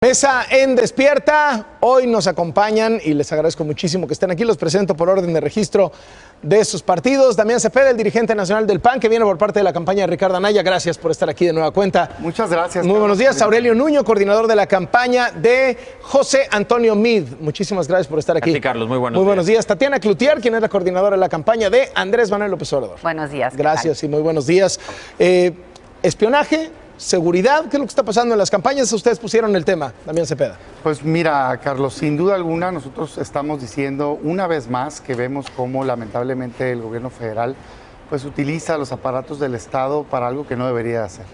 Mesa en Despierta, hoy nos acompañan y les agradezco muchísimo que estén aquí. Los presento por orden de registro de sus partidos. Damián Cepeda, el dirigente nacional del PAN, que viene por parte de la campaña de Ricardo Anaya. Gracias por estar aquí de nueva cuenta. Muchas gracias. Muy buenos días. Aurelio Nuño, coordinador de la campaña de José Antonio Meade. Muchísimas gracias por estar aquí. A ti, Carlos, muy buenos días. Muy buenos días. Tatiana Cloutier, quien es la coordinadora de la campaña de Andrés Manuel López Obrador. Buenos días. Gracias y muy buenos días. Espionaje, seguridad, ¿qué es lo que está pasando en las campañas? Ustedes pusieron el tema, Damián Cepeda. Pues mira, Carlos, sin duda alguna nosotros estamos diciendo una vez más que vemos cómo lamentablemente el gobierno federal pues utiliza los aparatos del Estado para algo que no debería hacer.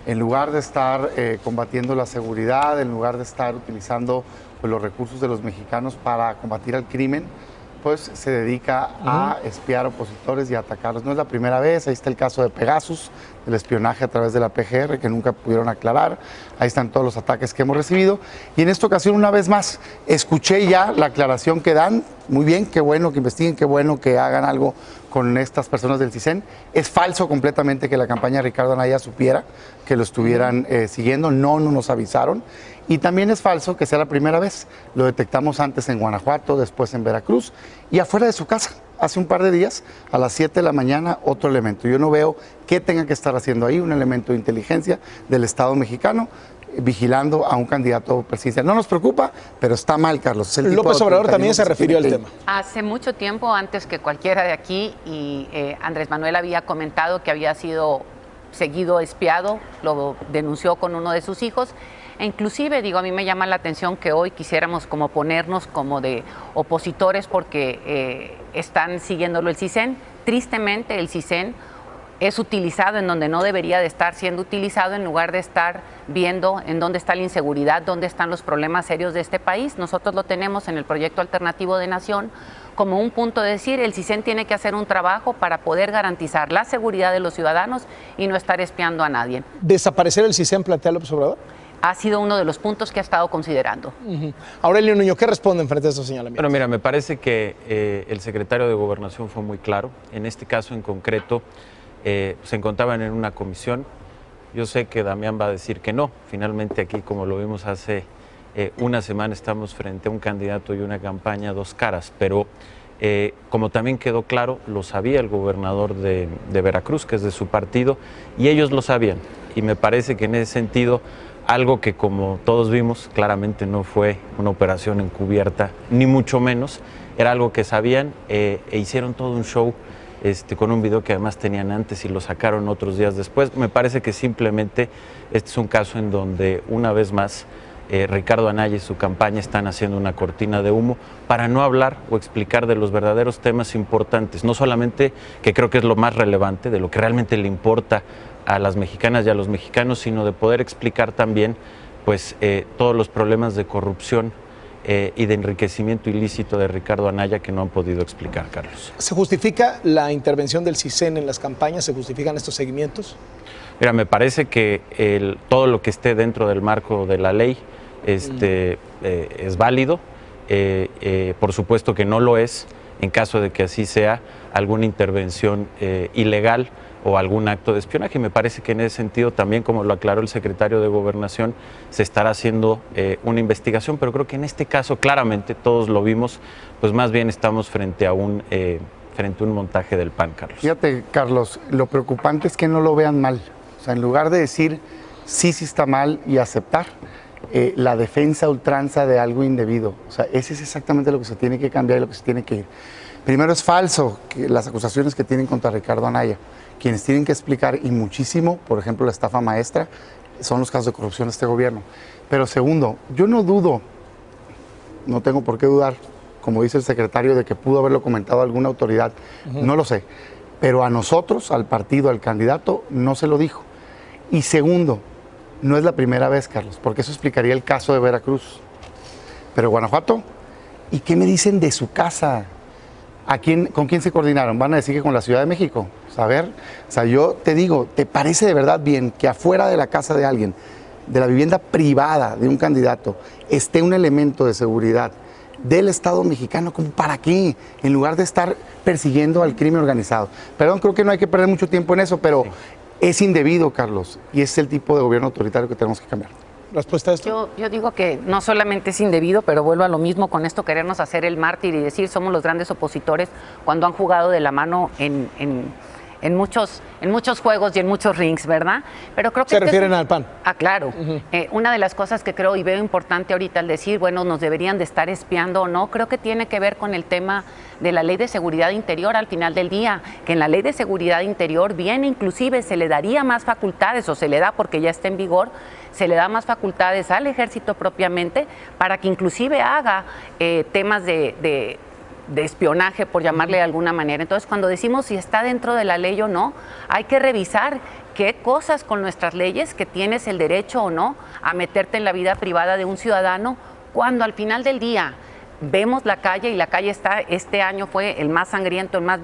En lugar de estar combatiendo la seguridad, en lugar de estar utilizando pues, los recursos de los mexicanos para combatir al crimen, pues se dedica a espiar opositores y a atacarlos. No es la primera vez, ahí está el caso de Pegasus, el espionaje a través de la PGR que nunca pudieron aclarar, ahí están todos los ataques que hemos recibido y en esta ocasión una vez más escuché ya la aclaración que dan, muy bien, qué bueno que investiguen, qué bueno que hagan algo con estas personas del CISEN. Es falso completamente que la campaña de Ricardo Anaya supiera que lo estuvieran siguiendo, no nos avisaron. Y también es falso que sea la primera vez. Lo detectamos antes en Guanajuato, después en Veracruz y afuera de su casa. Hace un par de días, a las 7 de la mañana, otro elemento. Yo no veo qué tenga que estar haciendo ahí, un elemento de inteligencia del Estado mexicano vigilando a un candidato presidencial. No nos preocupa, pero está mal, Carlos. López Obrador también se refirió al tema. Hace mucho tiempo, antes que cualquiera de aquí, y Andrés Manuel había comentado que había sido seguido, espiado, lo denunció con uno de sus hijos. E inclusive, digo, a mí me llama la atención que hoy quisiéramos como ponernos como de opositores porque están siguiéndolo el CISEN. Tristemente, el CISEN es utilizado en donde no debería de estar siendo utilizado, en lugar de estar viendo en dónde está la inseguridad, dónde están los problemas serios de este país. Nosotros lo tenemos en el proyecto alternativo de Nación como un punto de decir, el CISEN tiene que hacer un trabajo para poder garantizar la seguridad de los ciudadanos y no estar espiando a nadie. ¿Desaparecer el CISEN plantea López Obrador? Ha sido uno de los puntos que ha estado considerando. Aurelio Nuño, ¿qué responden frente a esos señalamientos? Bueno, mira, me parece que el secretario de Gobernación fue muy claro. En este caso en concreto, se encontraban en una comisión. Yo sé que Damián va a decir que no. Finalmente aquí, como lo vimos hace una semana, estamos frente a un candidato y una campaña dos caras, pero como también quedó claro, lo sabía el gobernador de Veracruz, que es de su partido, y ellos lo sabían. Y me parece que en ese sentido, algo que como todos vimos, claramente no fue una operación encubierta, ni mucho menos, era algo que sabían e hicieron todo un show con un video que además tenían antes y lo sacaron otros días después. Me parece que simplemente este es un caso en donde una vez más Ricardo Anaya y su campaña están haciendo una cortina de humo para no hablar o explicar de los verdaderos temas importantes, no solamente, que creo que es lo más relevante, de lo que realmente le importa a las mexicanas y a los mexicanos, sino de poder explicar también pues, todos los problemas de corrupción y de enriquecimiento ilícito de Ricardo Anaya que no han podido explicar, Carlos. ¿Se justifica la intervención del CISEN en las campañas? ¿Se justifican estos seguimientos? Mira, me parece que todo lo que esté dentro del marco de la ley es válido. Por supuesto que no lo es en caso de que así sea alguna intervención ilegal o algún acto de espionaje. Me parece que en ese sentido también, como lo aclaró el secretario de Gobernación, se estará haciendo una investigación, pero creo que en este caso claramente, todos lo vimos, pues más bien estamos frente a un montaje del PAN, Carlos. Fíjate, Carlos, lo preocupante es que no lo vean mal. O sea, en lugar de decir sí está mal y aceptar la defensa a ultranza de algo indebido. O sea, ese es exactamente lo que se tiene que cambiar y lo que se tiene que ir. Primero, es falso que las acusaciones que tienen contra Ricardo Anaya. Quienes tienen que explicar, y muchísimo, por ejemplo, la estafa maestra, son los casos de corrupción de este gobierno. Pero segundo, yo no dudo, no tengo por qué dudar, como dice el secretario, de que pudo haberlo comentado alguna autoridad. No lo sé. Pero a nosotros, al partido, al candidato, no se lo dijo. Y segundo, no es la primera vez, Carlos, porque eso explicaría el caso de Veracruz. Pero Guanajuato, ¿y qué me dicen de su casa? ¿Con quién se coordinaron? ¿Van a decir que con la Ciudad de México? A ver, o sea, yo te digo, ¿te parece de verdad bien que afuera de la casa de alguien, de la vivienda privada de un candidato, esté un elemento de seguridad del Estado mexicano? ¿Como para qué? En lugar de estar persiguiendo al crimen organizado. Perdón, creo que no hay que perder mucho tiempo en eso, pero es indebido, Carlos, y es el tipo de gobierno autoritario que tenemos que cambiar. respuesta a esto? Yo digo que no solamente es indebido, pero vuelvo a lo mismo con esto, querernos hacer el mártir y decir somos los grandes opositores cuando han jugado de la mano en muchos juegos y en muchos rings, ¿verdad? Pero creo que ¿Se refieren al PAN? Ah, claro. Una de las cosas que creo y veo importante ahorita al decir, bueno, nos deberían de estar espiando o no, creo que tiene que ver con el tema de la Ley de Seguridad Interior al final del día, que en la Ley de Seguridad Interior viene inclusive se le daría más facultades, o se le da porque ya está en vigor, se le da más facultades al Ejército propiamente para que inclusive haga temas de espionaje, por llamarle de alguna manera. Entonces, cuando decimos si está dentro de la ley o no, hay que revisar qué cosas con nuestras leyes que tienes el derecho o no a meterte en la vida privada de un ciudadano, cuando al final del día vemos la calle, y la calle este año fue el más sangriento, el más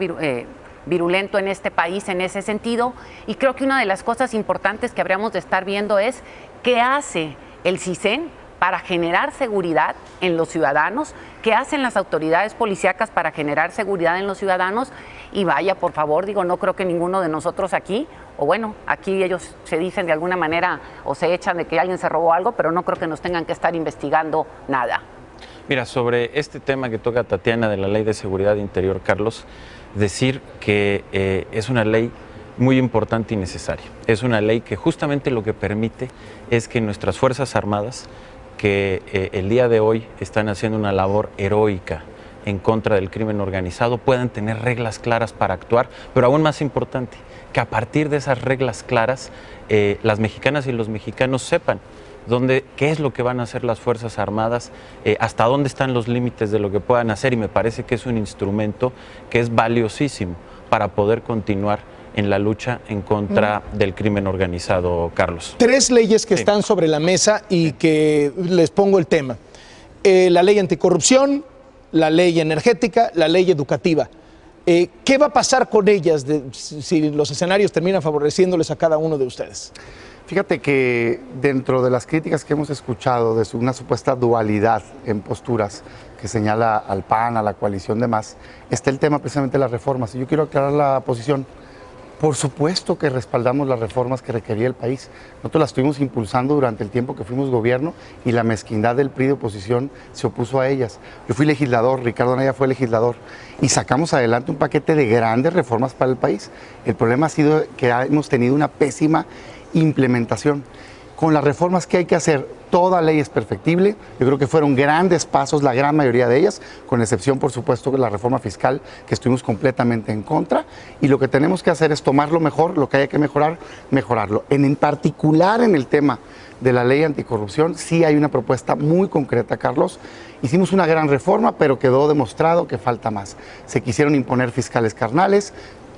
virulento en este país en ese sentido, y creo que una de las cosas importantes que habríamos de estar viendo es qué hace el CISEN para generar seguridad en los ciudadanos, qué hacen las autoridades policíacas para generar seguridad en los ciudadanos. Y vaya, por favor, digo, no creo que ninguno de nosotros aquí, o bueno, aquí ellos se dicen de alguna manera o se echan de que alguien se robó algo, pero no creo que nos tengan que estar investigando nada. Mira, sobre este tema que toca Tatiana de la Ley de Seguridad Interior, Carlos, decir que es una ley muy importante y necesaria. Es una ley que justamente lo que permite es que nuestras Fuerzas Armadas, que el día de hoy están haciendo una labor heroica en contra del crimen organizado, puedan tener reglas claras para actuar, pero aún más importante, que a partir de esas reglas claras, las mexicanas y los mexicanos sepan qué es lo que van a hacer las Fuerzas Armadas, hasta dónde están los límites de lo que puedan hacer, y me parece que es un instrumento que es valiosísimo para poder continuar en la lucha en contra del crimen organizado, Carlos. 3 leyes que están sobre la mesa y que les pongo el tema. La ley anticorrupción, la ley energética, la ley educativa. ¿Qué va a pasar con ellas si los escenarios terminan favoreciéndoles a cada uno de ustedes? Fíjate que dentro de las críticas que hemos escuchado de una supuesta dualidad en posturas que señala al PAN, a la coalición de más, está el tema precisamente de las reformas. Y yo quiero aclarar la posición. Por supuesto que respaldamos las reformas que requería el país. Nosotros las estuvimos impulsando durante el tiempo que fuimos gobierno y la mezquindad del PRI de oposición se opuso a ellas. Yo fui legislador, Ricardo Anaya fue legislador y sacamos adelante un paquete de grandes reformas para el país. El problema ha sido que hemos tenido una pésima implementación. Con las reformas que hay que hacer, toda ley es perfectible. Yo creo que fueron grandes pasos, la gran mayoría de ellas, con excepción, por supuesto, de la reforma fiscal, que estuvimos completamente en contra. Y lo que tenemos que hacer es tomar lo mejor, lo que haya que mejorar, mejorarlo. En particular, en el tema de la ley anticorrupción, sí hay una propuesta muy concreta, Carlos. Hicimos una gran reforma, pero quedó demostrado que falta más. Se quisieron imponer fiscales carnales.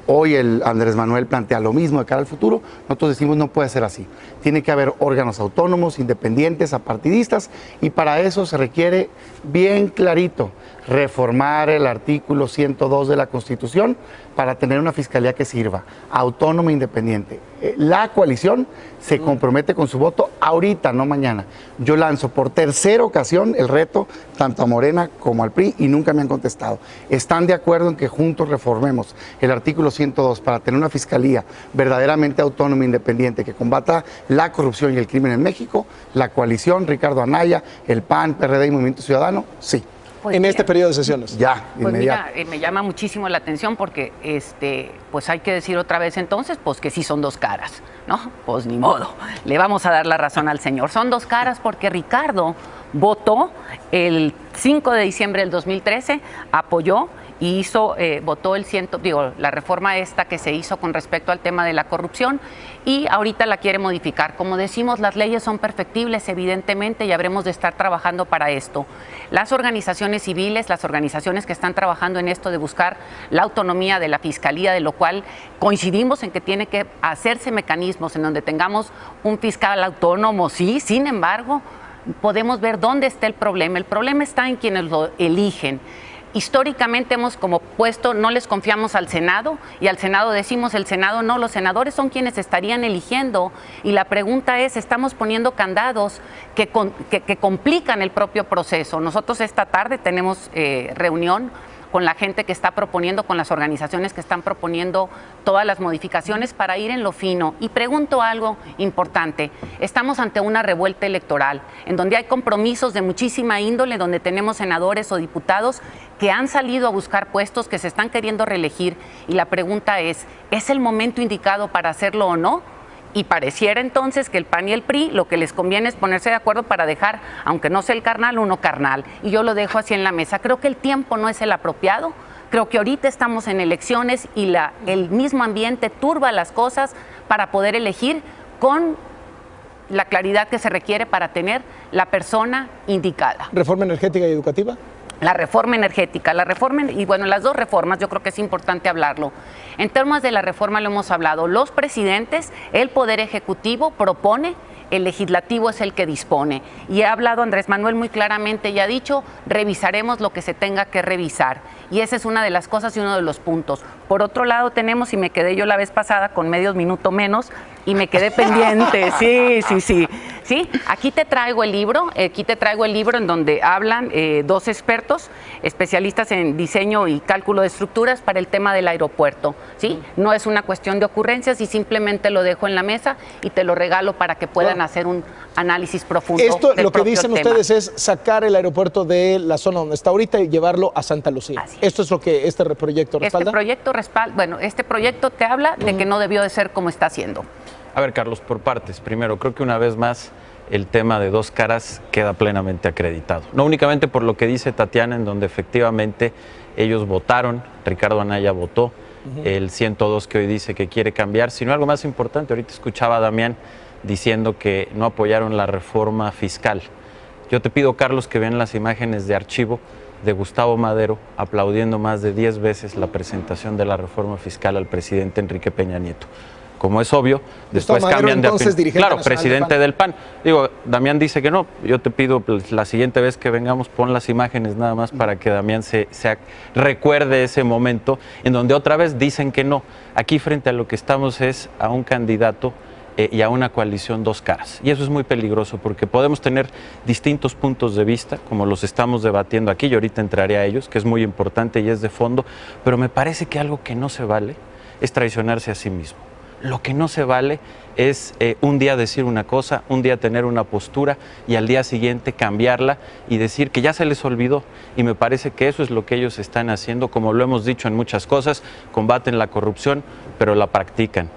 Hoy el Andrés Manuel plantea lo mismo de cara al futuro. Nosotros decimos no puede ser así. Tiene que haber órganos autónomos, independientes, apartidistas, y para eso se requiere bien clarito reformar el artículo 102 de la Constitución para tener una fiscalía que sirva, autónoma e independiente. La coalición se compromete con su voto ahorita, no mañana. Yo lanzo por 3ª ocasión el reto tanto a Morena como al PRI y nunca me han contestado. ¿Están de acuerdo en que juntos reformemos el artículo 102 para tener una fiscalía verdaderamente autónoma e independiente que combata la corrupción y el crimen en México? La coalición, Ricardo Anaya, el PAN, PRD y Movimiento Ciudadano, sí. Pues en este periodo de sesiones. Ya, pues inmediato. Mira, me llama muchísimo la atención porque pues hay que decir otra vez entonces, pues que sí son 2 caras, ¿no? Pues ni modo, le vamos a dar la razón al señor. Son 2 caras porque Ricardo votó el 5 de diciembre del 2013, apoyó y votó la reforma esta que se hizo con respecto al tema de la corrupción, y ahorita la quiere modificar. Como decimos, las leyes son perfectibles, evidentemente, y habremos de estar trabajando para esto. Las organizaciones civiles, las organizaciones que están trabajando en esto de buscar la autonomía de la Fiscalía, de lo cual coincidimos en que tiene que hacerse mecanismos en donde tengamos un fiscal autónomo, sí, sin embargo, podemos ver dónde está el problema. El problema está en quienes lo eligen. Históricamente hemos como puesto, no les confiamos al Senado, y al Senado decimos, el Senado no, los senadores son quienes estarían eligiendo, y la pregunta es, estamos poniendo candados que complican el propio proceso. Nosotros esta tarde tenemos reunión con la gente que está proponiendo, con las organizaciones que están proponiendo todas las modificaciones para ir en lo fino. Y pregunto algo importante. Estamos ante una revuelta electoral en donde hay compromisos de muchísima índole, donde tenemos senadores o diputados que han salido a buscar puestos, que se están queriendo reelegir. Y la pregunta ¿es el momento indicado para hacerlo o no? Y pareciera entonces que el PAN y el PRI lo que les conviene es ponerse de acuerdo para dejar, aunque no sea el carnal, uno carnal. Y yo lo dejo así en la mesa. Creo que el tiempo no es el apropiado. Creo que ahorita estamos en elecciones y el mismo ambiente turba las cosas para poder elegir con la claridad que se requiere para tener la persona indicada. ¿Reforma energética y educativa? La reforma energética, y bueno, las dos reformas, yo creo que es importante hablarlo. En términos de la reforma lo hemos hablado, los presidentes, el Poder Ejecutivo propone, el Legislativo es el que dispone. Y ha hablado Andrés Manuel muy claramente y ha dicho, revisaremos lo que se tenga que revisar. Y esa es una de las cosas y uno de los puntos. Por otro lado tenemos, y me quedé yo la vez pasada con medio minuto menos, y me quedé pendiente, sí, aquí te traigo el libro, en donde hablan dos expertos, especialistas en diseño y cálculo de estructuras para el tema del aeropuerto, ¿sí? No es una cuestión de ocurrencias y simplemente lo dejo en la mesa y te lo regalo para que puedan hacer un análisis profundo. Esto, del lo que dicen tema. ustedes es sacar el aeropuerto de la zona donde está ahorita y llevarlo a Santa Lucía. ¿Esto es lo que este proyecto respalda? Este proyecto te habla de que no debió de ser como está haciendo. A ver, Carlos, por partes. Primero, creo que una vez más el tema de dos caras queda plenamente acreditado. No únicamente por lo que dice Tatiana, en donde efectivamente ellos votaron, Ricardo Anaya votó, el 102 que hoy dice que quiere cambiar, sino algo más importante. Ahorita escuchaba a Damián diciendo que no apoyaron la reforma fiscal. Yo te pido, Carlos, que vean las imágenes de archivo de Gustavo Madero aplaudiendo más de 10 veces la presentación de la reforma fiscal al presidente Enrique Peña Nieto. Como es obvio, después Madero, cambian de entonces, dirigente claro, nacional presidente del PAN. Digo, Damián dice que no. Yo te pido, pues, la siguiente vez que vengamos, pon las imágenes nada más para que Damián se recuerde ese momento en donde otra vez dicen que no. Aquí frente a lo que estamos es a un candidato y a una coalición dos caras. Y eso es muy peligroso porque podemos tener distintos puntos de vista, como los estamos debatiendo aquí, y ahorita entraré a ellos, que es muy importante y es de fondo, pero me parece que algo que no se vale es traicionarse a sí mismo. Lo que no se vale es un día decir una cosa, un día tener una postura y al día siguiente cambiarla y decir que ya se les olvidó. Y me parece que eso es lo que ellos están haciendo, como lo hemos dicho en muchas cosas, combaten la corrupción, pero la practican.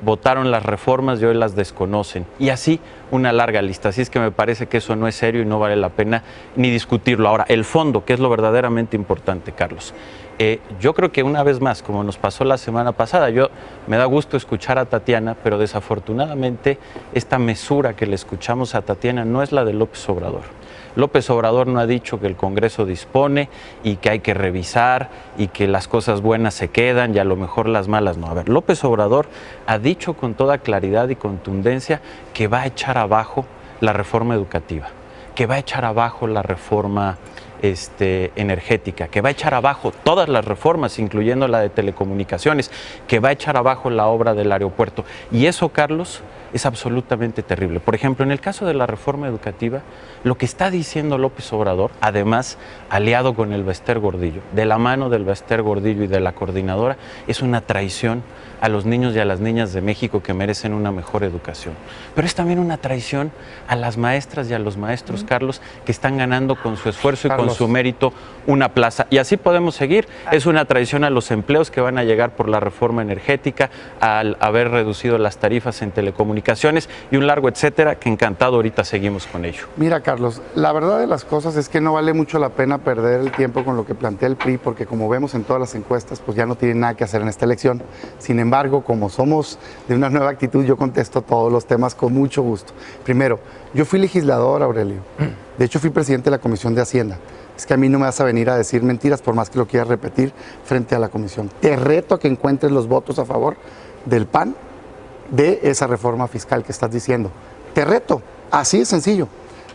Votaron las reformas y hoy las desconocen. Y así una larga lista. Así es que me parece que eso no es serio y no vale la pena ni discutirlo. Ahora, el fondo, que es lo verdaderamente importante, Carlos. Yo creo que una vez más, como nos pasó la semana pasada, me da gusto escuchar a Tatiana, pero desafortunadamente esta mesura que le escuchamos a Tatiana no es la de López Obrador. López Obrador no ha dicho que el Congreso dispone y que hay que revisar y que las cosas buenas se quedan y a lo mejor las malas no. A ver, López Obrador ha dicho con toda claridad y contundencia que va a echar abajo la reforma educativa, que va a echar abajo la reforma energética, que va a echar abajo todas las reformas, incluyendo la de telecomunicaciones, que va a echar abajo la obra del aeropuerto. Y eso, Carlos, es absolutamente terrible. Por ejemplo, en el caso de la reforma educativa, lo que está diciendo López Obrador, además aliado con el Bester Gordillo, de la mano del Bester Gordillo y de la coordinadora, es una traición a los niños y a las niñas de México que merecen una mejor educación. Pero es también una traición a las maestras y a los maestros, Carlos, que están ganando con su esfuerzo y con su mérito una plaza. Y así podemos seguir. Es una traición a los empleos que van a llegar por la reforma energética, al haber reducido las tarifas en telecomunicaciones y un largo etcétera, que encantado ahorita seguimos con ello. Mira, Carlos, la verdad de las cosas es que no vale mucho la pena perder el tiempo con lo que plantea el PRI, porque como vemos en todas las encuestas, pues ya no tienen nada que hacer en esta elección. Sin embargo, como somos de una nueva actitud, yo contesto todos los temas con mucho gusto. Primero, yo fui legislador, Aurelio. De hecho, fui presidente de la Comisión de Hacienda. Es que a mí no me vas a venir a decir mentiras por más que lo quieras repetir frente a la comisión. Te reto a que encuentres los votos a favor del PAN de esa reforma fiscal que estás diciendo. Te reto, así de sencillo.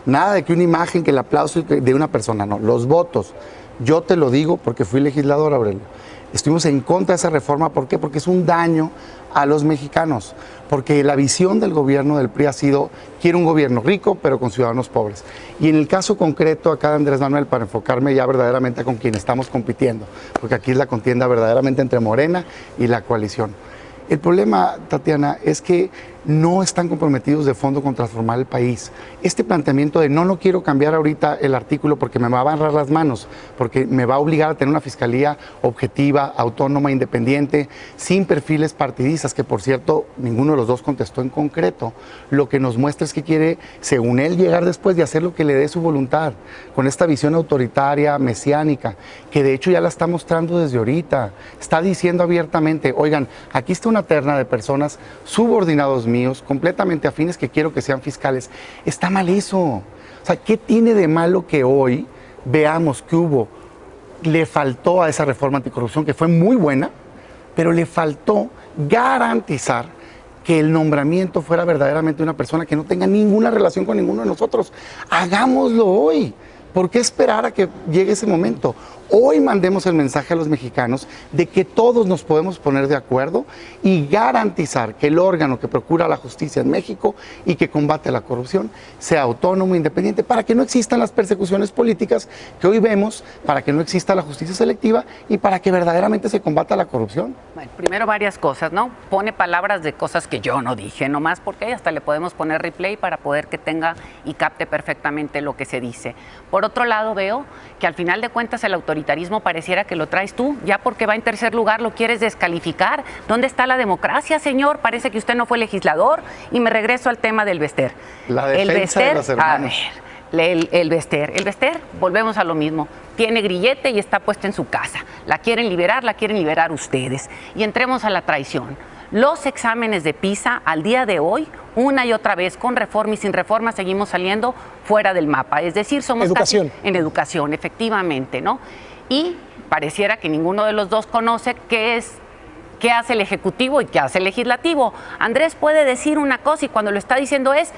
Nada de que una imagen, que el aplauso de una persona, no. Los votos. Yo te lo digo porque fui legislador, Aurelio. Estuvimos en contra de esa reforma. ¿Por qué? Porque es un daño a los mexicanos. Porque la visión del gobierno del PRI ha sido, quiero un gobierno rico, pero con ciudadanos pobres. Y en el caso concreto acá de Andrés Manuel, para enfocarme ya verdaderamente con quien estamos compitiendo, porque aquí es la contienda verdaderamente entre Morena y la coalición. El problema, Tatiana, es que no están comprometidos de fondo con transformar el país. Este planteamiento de no quiero cambiar ahorita el artículo porque me va a barrar las manos, porque me va a obligar a tener una fiscalía objetiva, autónoma, independiente, sin perfiles partidistas, que por cierto, ninguno de los dos contestó en concreto. Lo que nos muestra es que quiere, según él, llegar después de hacer lo que le dé su voluntad, con esta visión autoritaria, mesiánica, que de hecho ya la está mostrando desde ahorita. Está diciendo abiertamente, oigan, aquí está una terna de personas subordinados míos, completamente afines, que quiero que sean fiscales. Está mal eso. O sea, ¿qué tiene de malo que hoy veamos que le faltó a esa reforma anticorrupción, que fue muy buena, pero le faltó garantizar que el nombramiento fuera verdaderamente una persona que no tenga ninguna relación con ninguno de nosotros? Hagámoslo hoy. ¿Por qué esperar a que llegue ese momento? Hoy mandemos el mensaje a los mexicanos de que todos nos podemos poner de acuerdo y garantizar que el órgano que procura la justicia en México y que combate la corrupción sea autónomo, independiente, para que no existan las persecuciones políticas que hoy vemos, para que no exista la justicia selectiva y para que verdaderamente se combata la corrupción. Bueno, primero varias cosas, ¿no? Pone palabras de cosas que yo no dije, nomás porque hasta le podemos poner replay para poder que tenga y capte perfectamente lo que se dice. Por otro lado, veo que al final de cuentas el autoritarismo pareciera que lo traes tú, ya porque va en tercer lugar lo quieres descalificar. ¿Dónde está la democracia, señor? Parece que usted no fue legislador. Y me regreso al tema del Bester. La defensa de los hermanos. A ver, el Bester, volvemos a lo mismo. Tiene grillete y está puesta en su casa. La quieren liberar ustedes. Y entremos a la traición. Los exámenes de PISA al día de hoy, una y otra vez, con reforma y sin reforma, seguimos saliendo fuera del mapa. Es decir, somos educación. Casi en educación, efectivamente, ¿no? Y pareciera que ninguno de los dos conoce qué hace el Ejecutivo y qué hace el Legislativo. Andrés puede decir una cosa y cuando lo está diciendo es: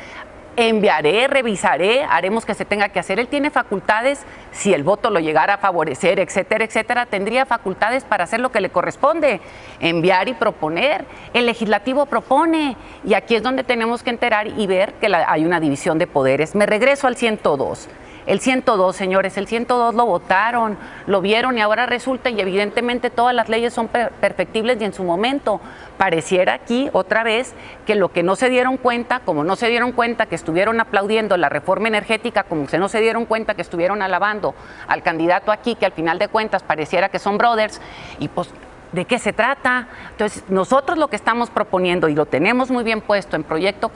enviaré, revisaré, haremos que se tenga que hacer. Él tiene facultades, si el voto lo llegara a favorecer, etcétera, etcétera, tendría facultades para hacer lo que le corresponde, enviar y proponer. El legislativo propone, y aquí es donde tenemos que enterar y ver que hay una división de poderes. Me regreso al 102. El 102, señores, el 102 lo votaron, lo vieron y ahora resulta, y evidentemente todas las leyes son perfectibles y en su momento. Pareciera aquí otra vez que lo que no se dieron cuenta, como no se dieron cuenta que estuvieron aplaudiendo la reforma energética, como no se dieron cuenta que estuvieron alabando al candidato aquí, que al final de cuentas pareciera que son brothers, y pues ¿de qué se trata? Entonces nosotros lo que estamos proponiendo, y lo tenemos muy bien puesto en proyecto,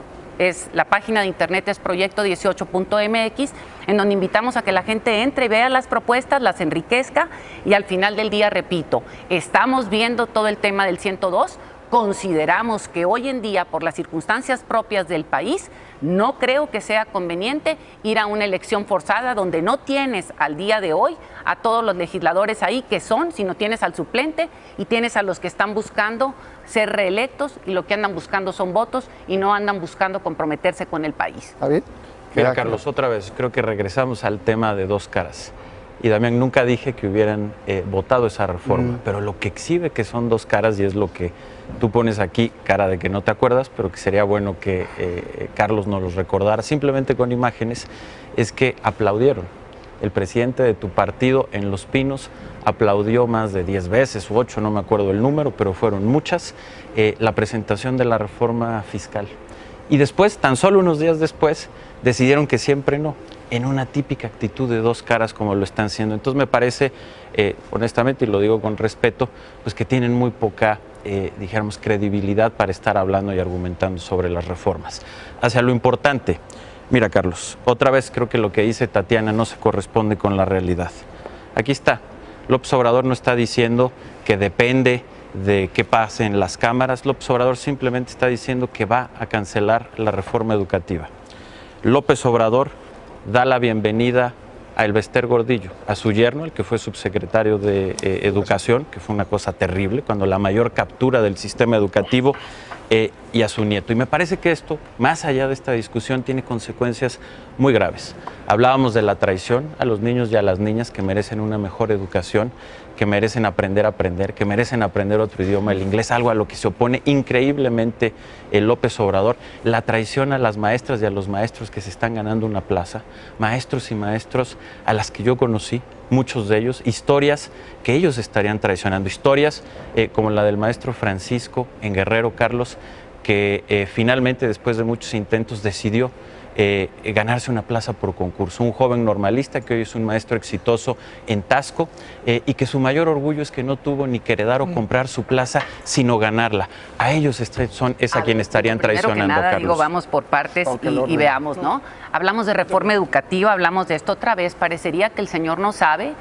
la página de internet es proyecto18.mx, en donde invitamos a que la gente entre y vea las propuestas, las enriquezca, y al final del día, repito, estamos viendo todo el tema del 102, consideramos que hoy en día, por las circunstancias propias del país, no creo que sea conveniente ir a una elección forzada donde no tienes al día de hoy a todos los legisladores ahí que son, sino tienes al suplente y tienes a los que están buscando ser reelectos, y lo que andan buscando son votos y no andan buscando comprometerse con el país. ¿Está bien? Mira, Carlos, otra vez, creo que regresamos al tema de dos caras. Y Damián, nunca dije que hubieran votado esa reforma, pero lo que exhibe que son dos caras, y es lo que tú pones aquí, cara de que no te acuerdas, pero que sería bueno que Carlos nos los recordara, simplemente con imágenes, es que aplaudieron. El presidente de tu partido en Los Pinos aplaudió más de 10 veces u 8, no me acuerdo el número, pero fueron muchas, la presentación de la reforma fiscal. Y después, tan solo unos días después, decidieron que siempre no, en una típica actitud de dos caras como lo están haciendo. Entonces me parece, honestamente, y lo digo con respeto, pues que tienen muy poca, dijéramos, credibilidad para estar hablando y argumentando sobre las reformas. Hacia lo importante, mira, Carlos, otra vez creo que lo que dice Tatiana no se corresponde con la realidad. Aquí está, López Obrador no está diciendo que depende de qué pase en las cámaras. López Obrador simplemente está diciendo que va a cancelar la reforma educativa. López Obrador da la bienvenida a Elbester Gordillo, a su yerno, el que fue subsecretario de Educación, que fue una cosa terrible, cuando la mayor captura del sistema educativo y a su nieto. Y me parece que esto, más allá de esta discusión, tiene consecuencias muy graves. Hablábamos de la traición a los niños y a las niñas que merecen una mejor educación, que merecen aprender a aprender, que merecen aprender otro idioma, el inglés, algo a lo que se opone increíblemente el López Obrador. La traición a las maestras y a los maestros que se están ganando una plaza, maestros y maestros a las que yo conocí, muchos de ellos, historias que ellos estarían traicionando, historias como la del maestro Francisco en Guerrero, Carlos, que finalmente, después de muchos intentos, decidió ganarse una plaza por concurso. Un joven normalista que hoy es un maestro exitoso en Taxco y que su mayor orgullo es que no tuvo ni que heredar o comprar su plaza, sino ganarla. A ellos es a quien estarían traicionando, nada, Carlos. Digo, vamos por partes y veamos, ¿no? Hablamos de reforma educativa, hablamos de esto otra vez. Parecería que el señor no sabe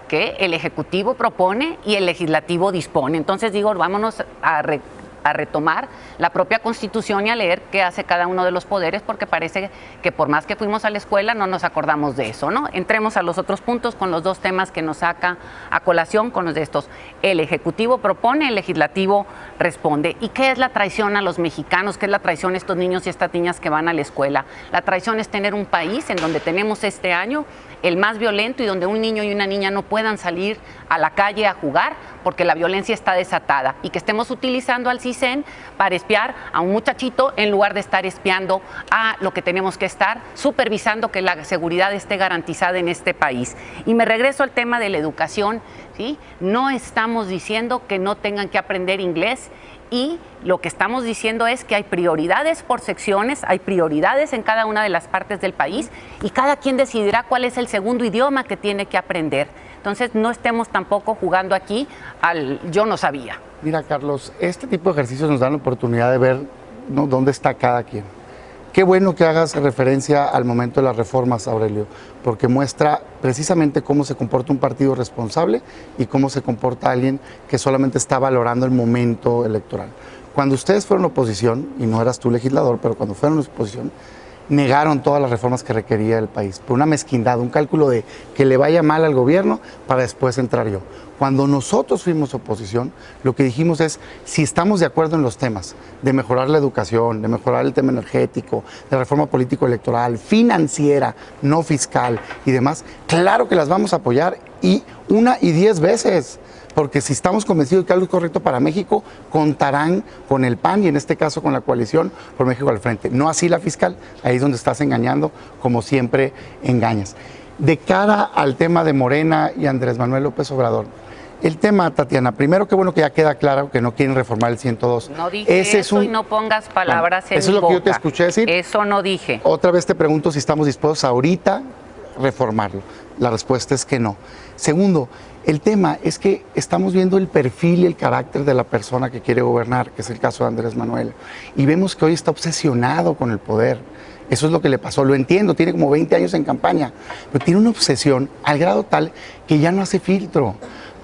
que el Ejecutivo propone y el Legislativo dispone. Entonces, digo, vámonos a retomar la propia Constitución y a leer qué hace cada uno de los poderes, porque parece que por más que fuimos a la escuela no nos acordamos de eso, ¿no? Entremos a los otros puntos con los dos temas que nos saca a colación con los de estos. El Ejecutivo propone, el Legislativo responde. ¿Y qué es la traición a los mexicanos? ¿Qué es la traición a estos niños y estas niñas que van a la escuela? La traición es tener un país en donde tenemos este año el más violento y donde un niño y una niña no puedan salir a la calle a jugar porque la violencia está desatada y que estemos utilizando al CISEN para espiar a un muchachito en lugar de estar espiando a lo que tenemos que estar supervisando que la seguridad esté garantizada en este país. Y me regreso al tema de la educación, ¿sí? No estamos diciendo que no tengan que aprender inglés. Y lo que estamos diciendo es que hay prioridades por secciones, hay prioridades en cada una de las partes del país y cada quien decidirá cuál es el segundo idioma que tiene que aprender. Entonces, no estemos tampoco jugando aquí al yo no sabía. Mira, Carlos, este tipo de ejercicios nos dan la oportunidad de ver, ¿no?, dónde está cada quien. Qué bueno que hagas referencia al momento de las reformas, Aurelio, porque muestra precisamente cómo se comporta un partido responsable y cómo se comporta alguien que solamente está valorando el momento electoral. Cuando ustedes fueron oposición, y no eras tú legislador, pero cuando fueron oposición, negaron todas las reformas que requería el país, por una mezquindad, un cálculo de que le vaya mal al gobierno para después entrar yo. Cuando nosotros fuimos oposición, lo que dijimos es, si estamos de acuerdo en los temas de mejorar la educación, de mejorar el tema energético, de reforma político-electoral, financiera, no fiscal y demás, claro que las vamos a apoyar y 1 y 10 veces. Porque si estamos convencidos de que algo es correcto para México, contarán con el PAN y en este caso con la coalición por México al frente. No así la fiscal, ahí es donde estás engañando, como siempre engañas. De cara al tema de Morena y Andrés Manuel López Obrador, el tema, Tatiana, primero qué bueno que ya queda claro que no quieren reformar el 102. No dije eso y no pongas palabras en mi boca. Eso es lo que yo te escuché decir. Eso no dije. Otra vez te pregunto si estamos dispuestos ahorita a reformarlo. La respuesta es que no. Segundo, el tema es que estamos viendo el perfil y el carácter de la persona que quiere gobernar, que es el caso de Andrés Manuel, y vemos que hoy está obsesionado con el poder. Eso es lo que le pasó, lo entiendo, tiene como 20 años en campaña, pero tiene una obsesión al grado tal que ya no hace filtro.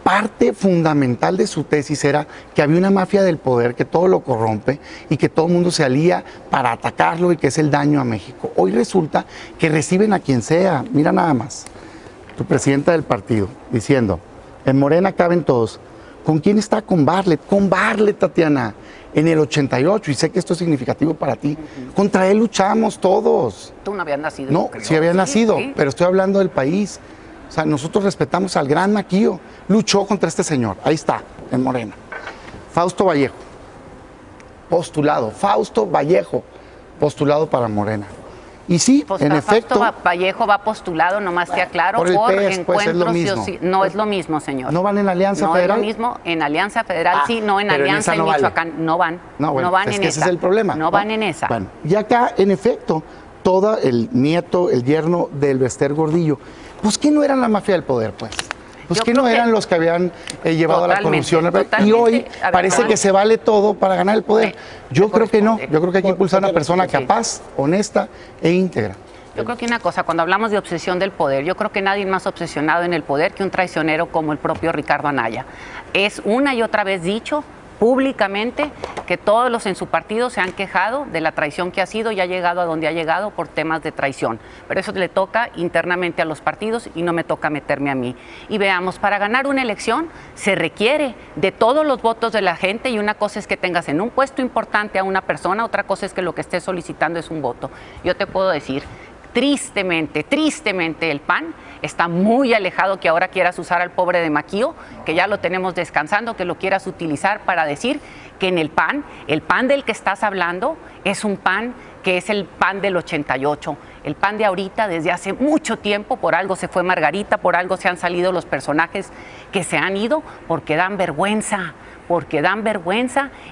Parte fundamental de su tesis era que había una mafia del poder que todo lo corrompe y que todo el mundo se alía para atacarlo y que es el daño a México. Hoy resulta que reciben a quien sea, mira nada más, tu presidenta del partido diciendo, en Morena caben todos. ¿Con quién está? Con Bartlett. Con Bartlett, Tatiana, en el 88, y sé que esto es significativo para ti. Contra él luchamos todos. Tú no habías nacido. No, sí había nacido, pero estoy hablando del país. O sea, nosotros respetamos al gran Maquillo. Luchó contra este señor. Ahí está, en Morena. Fausto Vallejo, postulado. Fausto Vallejo, postulado para Morena. Y sí, pues en efecto. Fausto Vallejo va postulado, nomás te aclaro, por PES, encuentros. Pues es lo mismo. No es lo mismo, señor. ¿No van en Alianza Federal? No es lo mismo en Alianza Federal, sí, no en Alianza en Michoacán. Vale. No van. No, bueno, no van es en que esa. Ese es el problema. No van en esa. Bueno, y acá, en efecto, todo el nieto, el yerno del Bester Gordillo, pues ¿qué no eran la mafia del poder, pues? Pues que no eran los que habían llevado a la corrupción. Y hoy parece que se vale todo para ganar el poder. Yo creo que no. Yo creo que hay que impulsar a una persona capaz, honesta e íntegra. Yo creo que una cosa, cuando hablamos de obsesión del poder, yo creo que nadie más obsesionado en el poder que un traicionero como el propio Ricardo Anaya. Es una y otra vez dicho públicamente que todos los en su partido se han quejado de la traición que ha sido y ha llegado a donde ha llegado por temas de traición. Pero eso le toca internamente a los partidos y no me toca meterme a mí. Y veamos, para ganar una elección se requiere de todos los votos de la gente, y una cosa es que tengas en un puesto importante a una persona, otra cosa es que lo que estés solicitando es un voto. Yo te puedo decir, tristemente, el PAN está muy alejado que ahora quieras usar al pobre de Maquío, que ya lo tenemos descansando, que lo quieras utilizar para decir que en el PAN del que estás hablando es un PAN que es el PAN del 88. El PAN de ahorita, desde hace mucho tiempo, por algo se fue Margarita, por algo se han salido los personajes que se han ido, porque dan vergüenza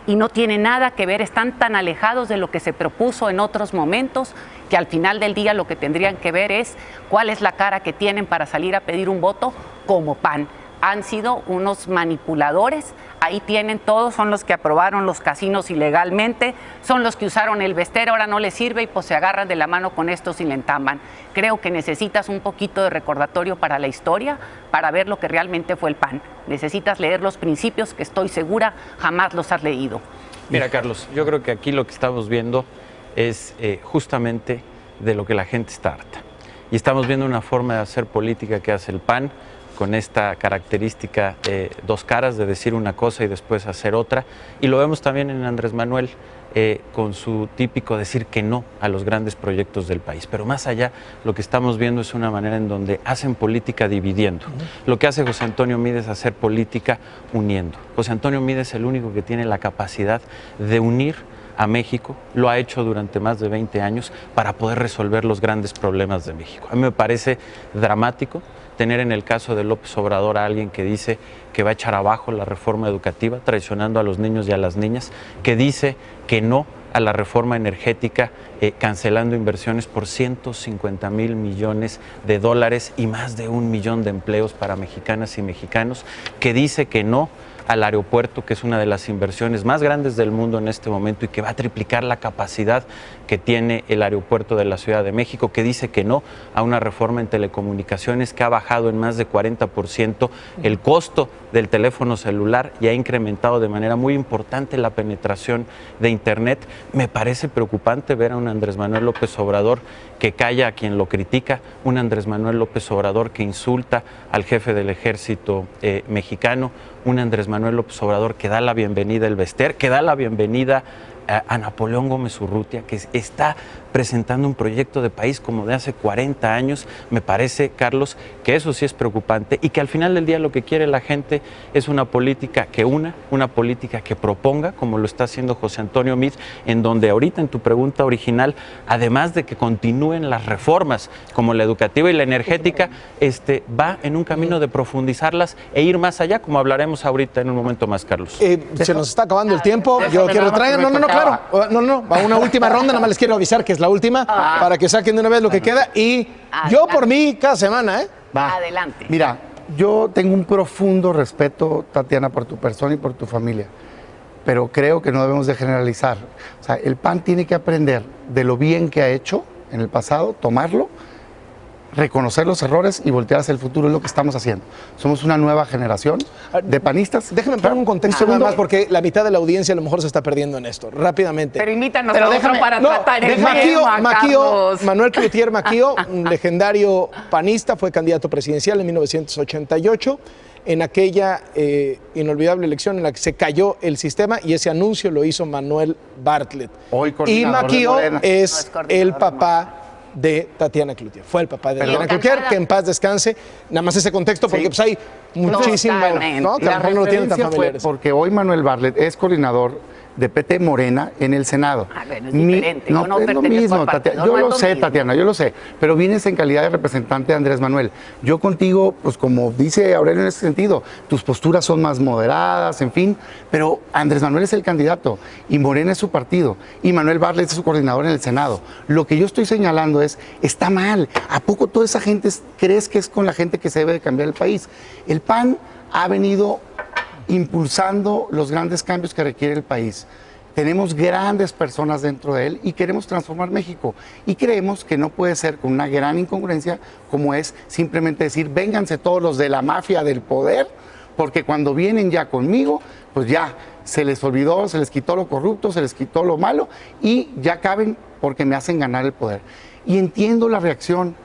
y no tiene nada que ver, están tan alejados de lo que se propuso en otros momentos que al final del día lo que tendrían que ver es cuál es la cara que tienen para salir a pedir un voto como PAN. Han sido unos manipuladores, ahí tienen todos, son los que aprobaron los casinos ilegalmente, son los que usaron el Vester, ahora no les sirve y pues se agarran de la mano con estos y le entamban. Creo que necesitas un poquito de recordatorio para la historia, para ver lo que realmente fue el PAN. Necesitas leer los principios que estoy segura jamás los has leído. Mira, Carlos, yo creo que aquí lo que estamos viendo es justamente de lo que la gente está harta. Y estamos viendo una forma de hacer política que hace el PAN, con esta característica dos caras, de decir una cosa y después hacer otra. Y lo vemos también en Andrés Manuel, con su típico decir que no a los grandes proyectos del país. Pero más allá, lo que estamos viendo es una manera en donde hacen política dividiendo. Lo que hace José Antonio Meade es hacer política uniendo. José Antonio Meade es el único que tiene la capacidad de unir a México, lo ha hecho durante más de 20 años para poder resolver los grandes problemas de México. A mí me parece dramático tener en el caso de López Obrador a alguien que dice que va a echar abajo la reforma educativa, traicionando a los niños y a las niñas, que dice que no a la reforma energética, cancelando inversiones por 150,000 millones de dólares y más de 1 millón de empleos para mexicanas y mexicanos, que dice que no al aeropuerto, que es una de las inversiones más grandes del mundo en este momento y que va a triplicar la capacidad que tiene el aeropuerto de la Ciudad de México, que dice que no a una reforma en telecomunicaciones que ha bajado en más de 40% el costo del teléfono celular y ha incrementado de manera muy importante la penetración de Internet. Me parece preocupante ver a un Andrés Manuel López Obrador que calla a quien lo critica, un Andrés Manuel López Obrador que insulta al jefe del ejército mexicano, un Andrés Manuel López Obrador que da la bienvenida al Vester, que da la bienvenida a Napoleón Gómez Urrutia, que está presentando un proyecto de país como de hace 40 años. Me parece, Carlos, que eso sí es preocupante y que al final del día lo que quiere la gente es una política que una política que proponga, como lo está haciendo José Antonio Meade, en donde ahorita en tu pregunta original, además de que continúen las reformas como la educativa y la energética, va en un camino de profundizarlas e ir más allá, como hablaremos ahorita en un momento más, Carlos. Se nos está acabando el tiempo. Yo quiero traer, claro. Va una última ronda, nada más les quiero avisar que es la última, para que saquen de una vez lo que queda. Y yo por mí, cada semana, Va. Adelante. Mira, yo tengo un profundo respeto, Tatiana, por tu persona y por tu familia, pero creo que no debemos de generalizar. O sea, el PAN tiene que aprender de lo bien que ha hecho en el pasado, tomarlo, reconocer los errores y voltear hacia el futuro. Es lo que estamos haciendo. Somos una nueva generación de panistas. Déjame poner un contexto nada más, porque la mitad de la audiencia a lo mejor se está perdiendo en esto. Rápidamente. Pero invítanos a otro para tratar el Manuel Cloutier Maquío, un legendario panista, fue candidato presidencial en 1988. En aquella inolvidable elección en la que se cayó el sistema, y ese anuncio lo hizo Manuel Bartlett. Y Maquío es el papá de Tatiana Cloutier. Fue el papá de Tatiana Cloutier, que en paz descanse. Nada más ese contexto, porque pues hay muchísimas, ¿no? Que a lo mejor no lo tienen tan familiares. Porque hoy Manuel Bartlett es coordinador de PT Morena en el Senado. Bueno, es diferente. No es lo mismo, Tatiana. Yo lo sé, Tatiana, yo lo sé. Pero vienes en calidad de representante de Andrés Manuel. Yo contigo, pues como dice Aurelio en ese sentido, tus posturas son más moderadas, en fin. Pero Andrés Manuel es el candidato y Morena es su partido. Y Manuel Bartlett es su coordinador en el Senado. Lo que yo estoy señalando es, está mal. ¿A poco toda esa gente crees que es con la gente que se debe de cambiar el país? El PAN ha venido impulsando los grandes cambios que requiere el país. Tenemos grandes personas dentro de él y queremos transformar México. Y creemos que no puede ser con una gran incongruencia como es simplemente decir, vénganse todos los de la mafia del poder, porque cuando vienen ya conmigo, pues ya se les olvidó, se les quitó lo corrupto, se les quitó lo malo y ya caben porque me hacen ganar el poder. Y entiendo la reacción,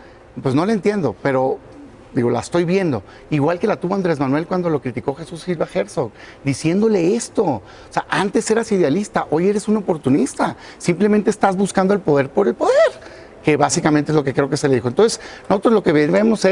pues no la entiendo, pero digo, la estoy viendo, igual que la tuvo Andrés Manuel cuando lo criticó Jesús Silva Herzog, diciéndole esto. O sea, antes eras idealista, hoy eres un oportunista, simplemente estás buscando el poder por el poder, que básicamente es lo que creo que se le dijo. Entonces, nosotros lo que debemos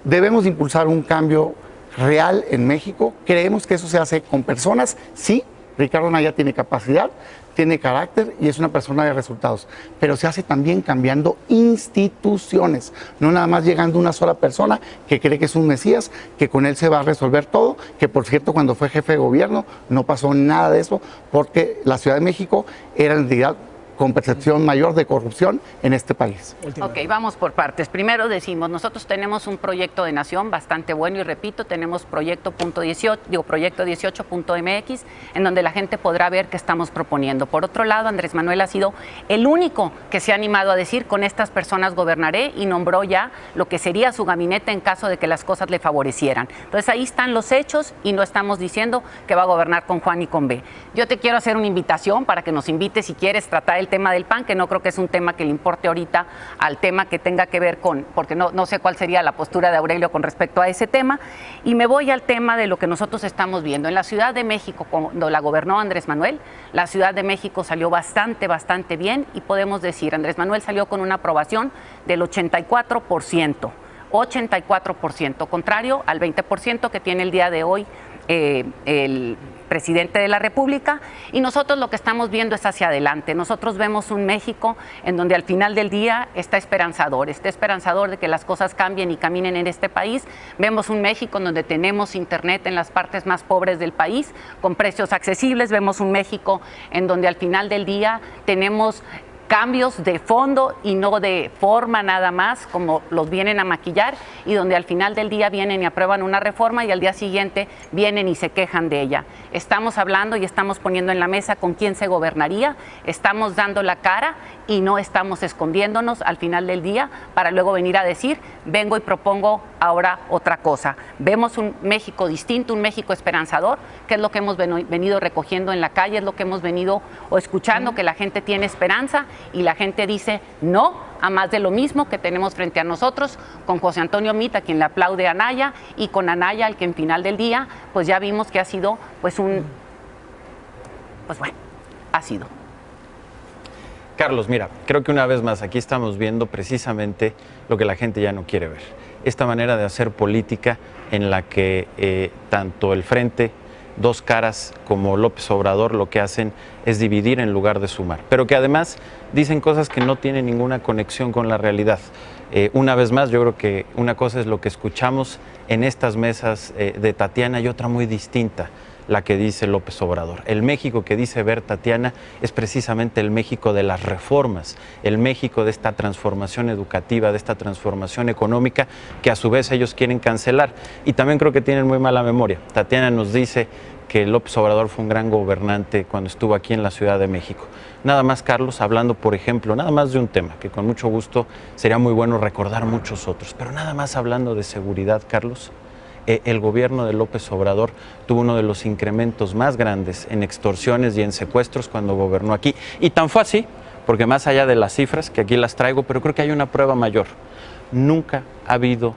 debemos impulsar un cambio real en México. Creemos que eso se hace con personas, sí, Ricardo Anaya tiene capacidad, tiene carácter y es una persona de resultados, pero se hace también cambiando instituciones, no nada más llegando una sola persona que cree que es un mesías, que con él se va a resolver todo, que por cierto cuando fue jefe de gobierno no pasó nada de eso, porque la Ciudad de México era la entidad con percepción mayor de corrupción en este país. Ok, vamos por partes. Primero decimos, nosotros tenemos un proyecto de nación bastante bueno y repito, tenemos proyecto18.mx en donde la gente podrá ver qué estamos proponiendo. Por otro lado, Andrés Manuel ha sido el único que se ha animado a decir con estas personas gobernaré y nombró ya lo que sería su gabinete en caso de que las cosas le favorecieran. Entonces ahí están los hechos y no estamos diciendo que va a gobernar con Juan y con B. Yo te quiero hacer una invitación para que nos invites si quieres tratar el tema del PAN, que no creo que es un tema que le importe ahorita al tema que tenga que ver con, porque no sé cuál sería la postura de Aurelio con respecto a ese tema, y me voy al tema de lo que nosotros estamos viendo. En la Ciudad de México, cuando la gobernó Andrés Manuel, la Ciudad de México salió bastante bien y podemos decir, Andrés Manuel salió con una aprobación del 84%, contrario al 20% que tiene el día de hoy el presidente de la República, y nosotros lo que estamos viendo es hacia adelante. Nosotros vemos un México en donde al final del día está esperanzador de que las cosas cambien y caminen en este país. Vemos un México en donde tenemos internet en las partes más pobres del país con precios accesibles. Vemos un México en donde al final del día tenemos cambios de fondo y no de forma nada más, como los vienen a maquillar, y donde al final del día vienen y aprueban una reforma y al día siguiente vienen y se quejan de ella. Estamos hablando y estamos poniendo en la mesa con quién se gobernaría, estamos dando la cara y no estamos escondiéndonos al final del día para luego venir a decir, vengo y propongo ahora otra cosa. Vemos un México distinto, un México esperanzador, que es lo que hemos venido recogiendo en la calle, es lo que hemos venido o escuchando, que la gente tiene esperanza y la gente dice no a más de lo mismo que tenemos frente a nosotros, con José Antonio Meade, a quien le aplaude a Anaya, y con Anaya, al que en final del día, pues ya vimos que ha sido, ha sido. Carlos, mira, creo que una vez más aquí estamos viendo precisamente lo que la gente ya no quiere ver. Esta manera de hacer política en la que tanto el Frente, Dos Caras, como López Obrador lo que hacen es dividir en lugar de sumar, pero que además dicen cosas que no tienen ninguna conexión con la realidad. Una vez más, yo creo que una cosa es lo que escuchamos en estas mesas de Tatiana y otra muy distinta, la que dice López Obrador. El México que dice ver Tatiana es precisamente el México de las reformas, el México de esta transformación educativa, de esta transformación económica que a su vez ellos quieren cancelar. Y también creo que tienen muy mala memoria. Tatiana nos dice que López Obrador fue un gran gobernante cuando estuvo aquí en la Ciudad de México. Nada más, Carlos, hablando, por ejemplo, nada más de un tema que con mucho gusto sería muy bueno recordar muchos otros, pero nada más hablando de seguridad, Carlos, el gobierno de López Obrador tuvo uno de los incrementos más grandes en extorsiones y en secuestros cuando gobernó aquí. Y tan fue así, porque más allá de las cifras, que aquí las traigo, pero creo que hay una prueba mayor. Nunca ha habido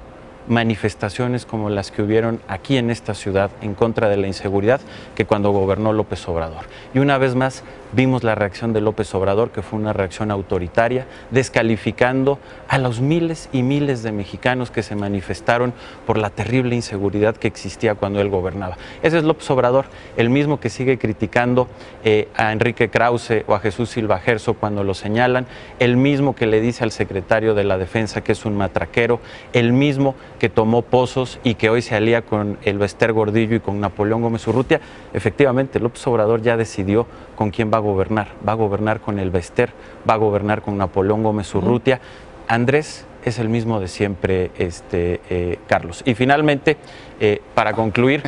manifestaciones como las que hubieron aquí en esta ciudad en contra de la inseguridad que cuando gobernó López Obrador. Y una vez más vimos la reacción de López Obrador, que fue una reacción autoritaria, descalificando a los miles y miles de mexicanos que se manifestaron por la terrible inseguridad que existía cuando él gobernaba. Ese es López Obrador, el mismo que sigue criticando a Enrique Krause o a Jesús Silva Herzog cuando lo señalan, el mismo que le dice al secretario de la Defensa que es un matraquero, el mismo que tomó pozos y que hoy se alía con el Bester Gordillo y con Napoleón Gómez Urrutia. Efectivamente, López Obrador ya decidió con quién va a gobernar con el Bester, va a gobernar con Napoleón Gómez Urrutia. Andrés es el mismo de siempre, Carlos. Y finalmente, para concluir,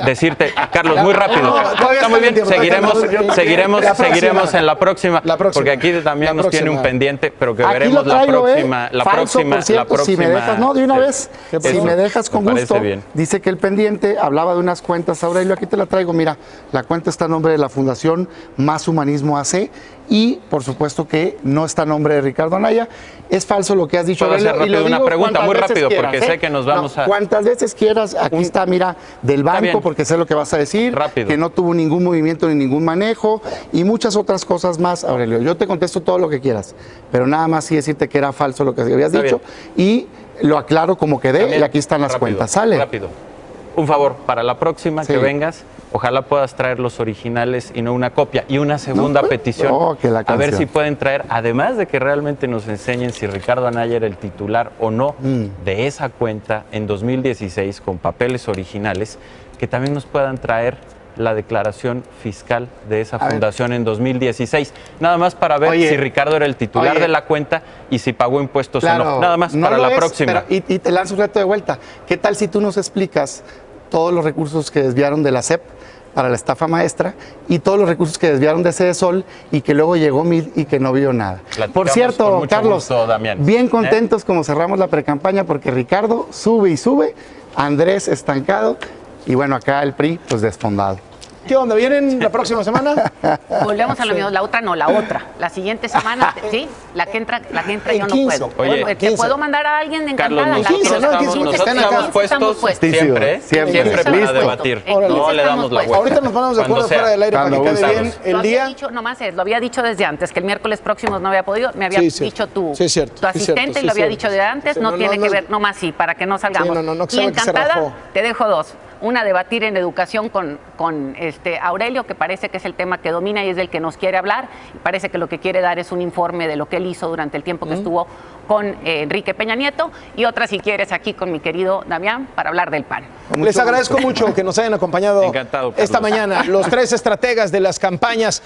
decirte, Carlos, muy rápido. Está muy bien, seguiremos en la próxima, porque aquí también nos tiene un pendiente, pero que veremos la próxima. Si me dejas, no, de una vez, si me dejas con gusto, dice que el pendiente hablaba de unas cuentas, Aurelio, aquí te la traigo, mira, la cuenta está a nombre de la Fundación Más Humanismo AC y, por supuesto, que no está a nombre de Ricardo Anaya. Es falso lo que has dicho, Aurelio. Puedo hacer rápido una pregunta, muy rápido, porque sé que nos vamos a... Cuantas veces quieras, aquí está, mira, del banco, porque sé lo que vas a decir, rápido, que no tuvo ningún movimiento ni ningún manejo y muchas otras cosas más, Aurelio. Yo te contesto todo lo que quieras, pero nada más sí decirte que era falso lo que habías dicho y lo aclaro como quedé y aquí están las cuentas. ¿Sale? Rápido. Un favor, para la próxima que vengas, ojalá puedas traer los originales y no una copia. Y una segunda petición, a ver si pueden traer, además de que realmente nos enseñen si Ricardo Anaya era el titular o no de esa cuenta en 2016 con papeles originales, que también nos puedan traer la declaración fiscal de esa fundación en 2016. Nada más para ver si Ricardo era el titular de la cuenta y si pagó impuestos o no. Nada más para la próxima. Pero, y te lanzo un reto de vuelta. ¿Qué tal si tú nos explicas todos los recursos que desviaron de la SEP para la estafa maestra y todos los recursos que desviaron de Cedesol y que luego llegó MID y que no vio nada? Por cierto, Carlos, bien contentos como cerramos la precampaña porque Ricardo sube y sube, Andrés estancado y bueno, acá el PRI pues desfondado. ¿Qué onda? ¿Vienen la próxima semana? Volvemos a lo mismo, la otra no, la otra. La siguiente semana, ¿sí? La que entra yo no puedo. Oye, te puedo mandar a alguien encantada. Carlos, nosotros estamos puestos siempre para debatir. No le damos la vuelta. Ahorita nos ponemos de acuerdo fuera del aire para que quede bien el día. Lo había dicho desde antes, que el miércoles próximo no había podido. Me había dicho tu asistente y lo había dicho de antes. No tiene que ver, nomás sí, para que no salgamos. Y encantada, te dejo dos. Una, debatir en educación con Aurelio, que parece que es el tema que domina y es del que nos quiere hablar. Y parece que lo que quiere dar es un informe de lo que él hizo durante el tiempo que estuvo con Enrique Peña Nieto. Y otra, si quieres, aquí con mi querido Damián, para hablar del PAN. Les agradezco mucho que nos hayan acompañado esta mañana, los tres estrategas de las campañas.